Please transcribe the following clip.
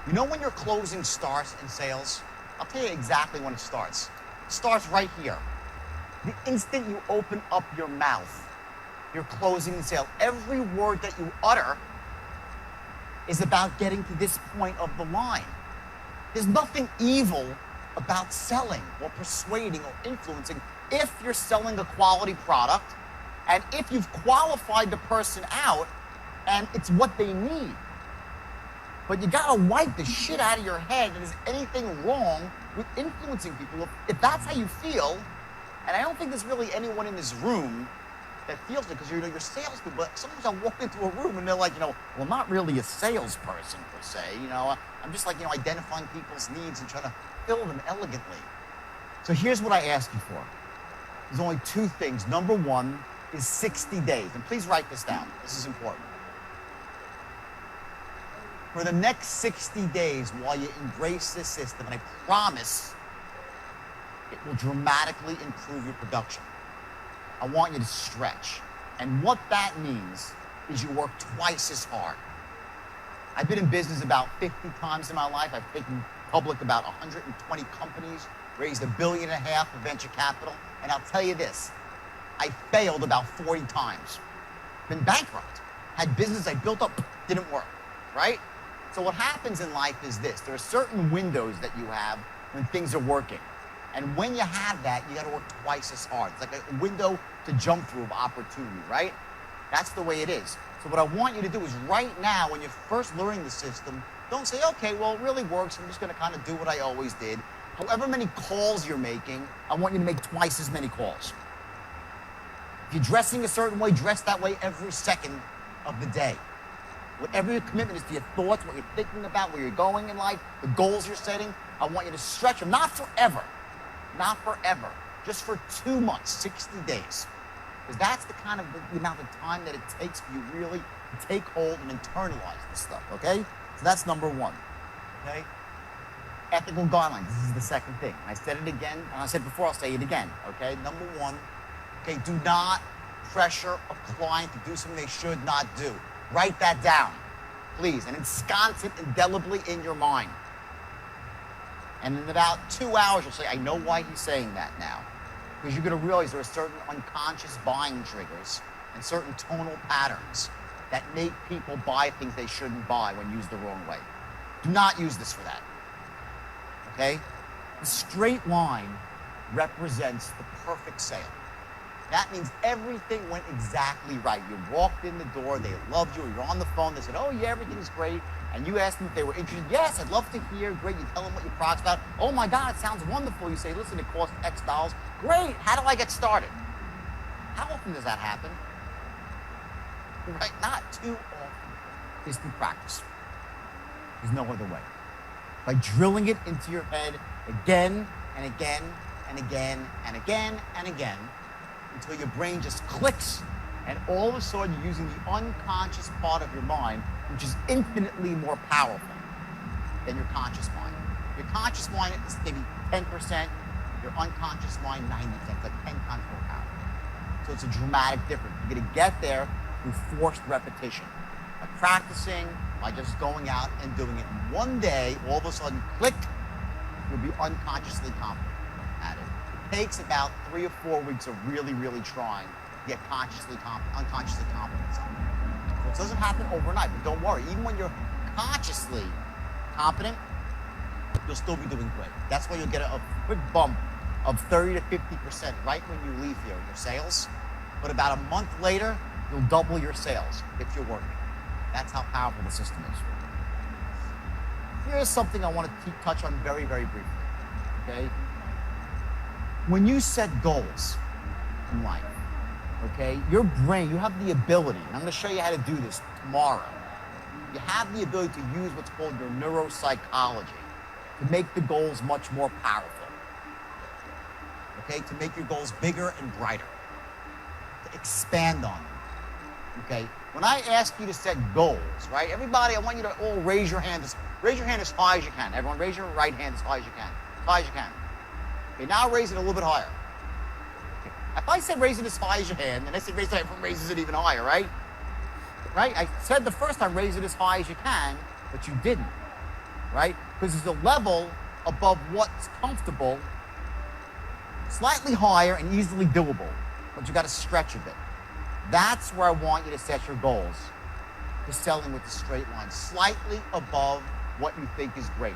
You know when your closing starts in sales? I'll tell you exactly when it starts. It starts right here. The instant you open up your mouth, you're closing the sale. Every word that you utter is about getting to this point of the line. There's nothing evil about selling or persuading or influencing if you're selling a quality product and if you've qualified the person out and it's what they need. But you gotta wipe the shit out of your head that there's anything wrong with influencing people. If that's how you feel, and I don't think there's really anyone in this room that feels it, because you're salespeople, but sometimes I walk into a room and they're like, well, I'm not really a salesperson per se, I'm just like, identifying people's needs and trying to fill them elegantly. So here's what I ask you for. There's only two things. Number one is 60 days, and please write this down. This is important. For the next 60 days, while you embrace this system, and I promise it will dramatically improve your production, I want you to stretch. And what that means is you work twice as hard. I've been in business about 50 times in my life. I've taken public about 120 companies, raised $1.5 billion of venture capital. And I'll tell you this, I failed about 40 times. Been bankrupt. Had business I built up, didn't work, right? So what happens in life is this. There are certain windows that you have when things are working. And when you have that, you got to work twice as hard. It's like a window to jump through of opportunity, right? That's the way it is. So what I want you to do is right now, when you're first learning the system, don't say, okay, well, it really works. I'm just going to kind of do what I always did. However many calls you're making, I want you to make twice as many calls. If you're dressing a certain way, dress that way every second of the day. Whatever your commitment is to your thoughts, what you're thinking about, where you're going in life, the goals you're setting, I want you to stretch them, not forever, just for 2 months, 60 days. Because that's the kind of the amount of time that it takes for you really to take hold and internalize this stuff, okay? So that's number one, okay? Ethical guidelines, this is the second thing. I said it again, and I said before, I'll say it again, okay? Number one, okay, do not pressure a client to do something they should not do. Write that down, please, and ensconce it indelibly in your mind. And in about 2 hours, you'll say, I know why he's saying that now. Because you're going to realize there are certain unconscious buying triggers and certain tonal patterns that make people buy things they shouldn't buy when used the wrong way. Do not use this for that, okay? The straight line represents the perfect sale. That means everything went exactly right. You walked in the door, they loved you, you're on the phone, they said, oh yeah, everything's great. And you asked them if they were interested. Yes, I'd love to hear. Great, you tell them what your product's about. Oh my God, it sounds wonderful. You say, listen, it costs X dollars. Great, how do I get started? How often does that happen? Right, not too often. Is through practice. There's no other way. By drilling it into your head again and again and again and again and again, until your brain just clicks, and all of a sudden you're using the unconscious part of your mind, which is infinitely more powerful than your conscious mind. Your conscious mind is maybe 10%, your unconscious mind 90%, it's like 10 times more powerful. So it's a dramatic difference. You're gonna get there through forced repetition. By practicing, by just going out and doing it. And one day, all of a sudden, click, you'll be unconsciously confident at it. It takes about 3 or 4 weeks of really, really trying to get unconsciously confident in something. So it doesn't happen overnight, but don't worry. Even when you're consciously competent, you'll still be doing great. That's why you'll get a quick bump of 30 to 50% right when you leave here in your sales. But about a month later, you'll double your sales if you're working. That's how powerful the system is. Here's something I want to touch on very, very briefly, okay? When you set goals in life, okay, your brain, you have the ability, and I'm going to show you how to do this tomorrow. You have the ability to use what's called your neuropsychology to make the goals much more powerful, okay, to make your goals bigger and brighter, to expand on them, okay? When I ask you to set goals, right, everybody, I want you to all raise your hand as high as you can. Everyone raise your right hand as high as you can, as high as you can. Okay, now raise it a little bit higher. Okay. If I said raise it as high as your hand, and I said raise it, everyone raises it even higher, right? Right? I said the first time raise it as high as you can, but you didn't. right? Because there's a level above what's comfortable, slightly higher and easily doable, but you got to stretch a bit. That's where I want you to set your goals for selling with a straight line, slightly above what you think is great.